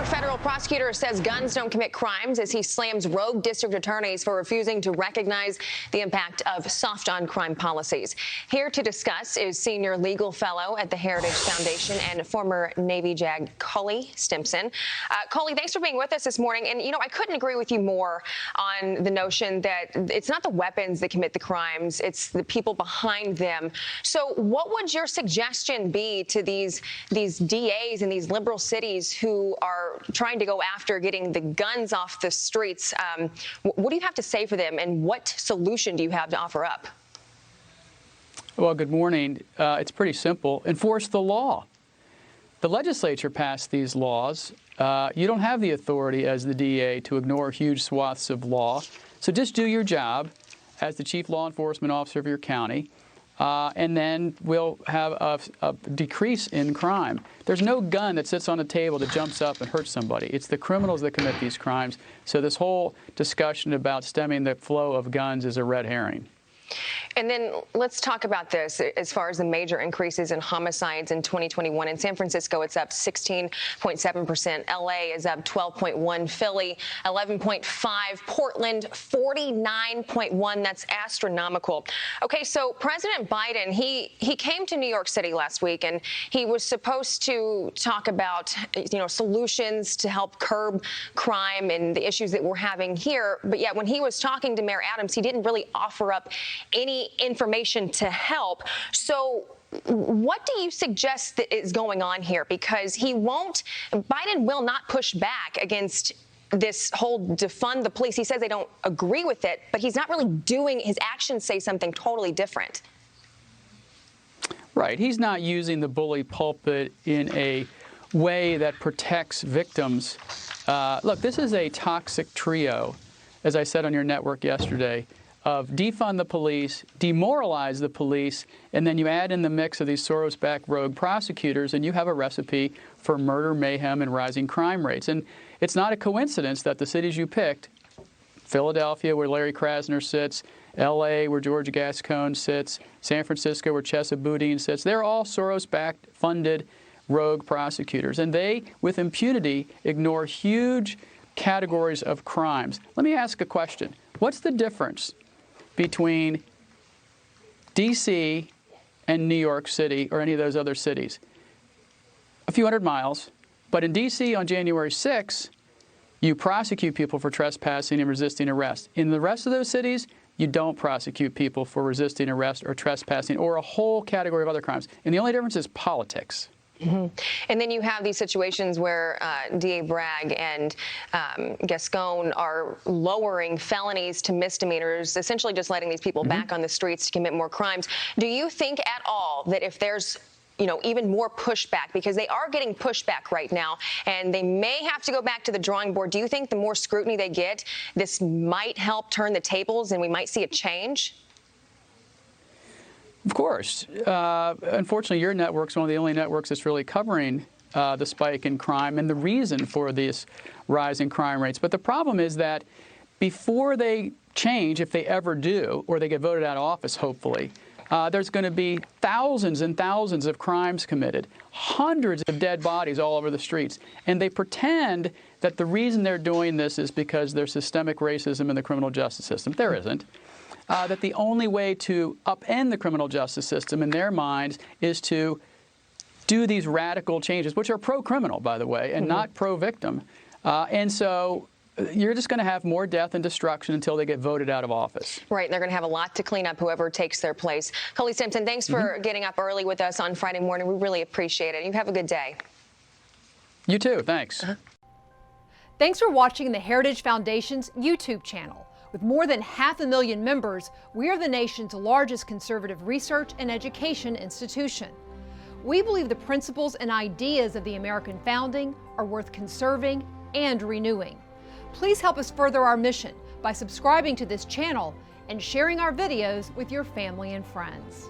federal prosecutor says guns don't commit crimes as he slams rogue district attorneys for refusing to recognize the impact of soft on crime policies. Here to discuss is senior legal fellow at the Heritage Foundation and former Navy JAG Cully Stimson. Cully, thanks for being with us this morning. And, you know, I couldn't agree with you more on the notion that it's not the weapons that commit the crimes, it's the people behind them. So what would your suggestion be to these DAs in these liberal cities who are trying to go after getting the guns off the streets? What do you have to say for them, and what solution do you have to offer up? Well, good morning. It's pretty simple. Enforce the law. The legislature passed these laws. You don't have the authority as the DA to ignore huge swaths of law. So just do your job as the chief law enforcement officer of your county, and then we'll have a decrease in crime. There's no gun that sits on a table that jumps up and hurts somebody. It's the criminals that commit these crimes. So this whole discussion about stemming the flow of guns is a red herring. And then let's talk about this as far as the major increases in homicides in 2021. In San Francisco, it's up 16.7%. L.A. is up 12.1%. Philly, 11.5%. Portland, 49.1%. That's astronomical. Okay, so President Biden, he came to New York City last week, and he was supposed to talk about, you know, solutions to help curb crime and the issues that we're having here. But yet, when he was talking to Mayor Adams, he didn't really offer up any information to help. So what do you suggest that is going on here? Because Biden will not push back against this whole defund the police. He says they don't agree with it, but he's not really doing, his actions say something totally different. Right. He's not using the bully pulpit in a way that protects victims. Look, this is a toxic trio, as I said on your network yesterday, of defund the police, demoralize the police, and then you add in the mix of these Soros-backed rogue prosecutors, and you have a recipe for murder, mayhem, and rising crime rates. And it's not a coincidence that the cities you picked, Philadelphia, where Larry Krasner sits, L.A., where George Gascon sits, San Francisco, where Chesa Boudin sits, they're all Soros-backed, funded rogue prosecutors. And they, with impunity, ignore huge categories of crimes. Let me ask a question. What's the difference between D.C. and New York City or any of those other cities? A few hundred miles. But in D.C. on January 6th, you prosecute people for trespassing and resisting arrest. In the rest of those cities, you don't prosecute people for resisting arrest or trespassing or a whole category of other crimes. And the only difference is politics. Mm-hmm. And then you have these situations where DA Bragg and Gascon are lowering felonies to misdemeanors, essentially just letting these people back on the streets to commit more crimes. Do you think at all that if there's, you know, even more pushback, because they are getting pushback right now, and they may have to go back to the drawing board, do you think the more scrutiny they get, this might help turn the tables and we might see a change? Of course. Unfortunately, your network's one of the only networks that's really covering the spike in crime and the reason for this rise in crime rates. But the problem is that before they change, if they ever do, or they get voted out of office, hopefully, there's going to be thousands and thousands of crimes committed, hundreds of dead bodies all over the streets. And they pretend that the reason they're doing this is because there's systemic racism in the criminal justice system. There isn't. That the only way to upend the criminal justice system in their minds is to do these radical changes, which are pro-criminal, by the way, and not pro-victim. And so you're just going to have more death and destruction until they get voted out of office. Right. And they're going to have a lot to clean up, whoever takes their place. Cully Stimson, thanks for getting up early with us on Friday morning. We really appreciate it. You have a good day. You too. Thanks. Thanks for watching the Heritage Foundation's YouTube channel. With more than 500,000 members, we are the nation's largest conservative research and education institution. We believe the principles and ideas of the American founding are worth conserving and renewing. Please help us further our mission by subscribing to this channel and sharing our videos with your family and friends.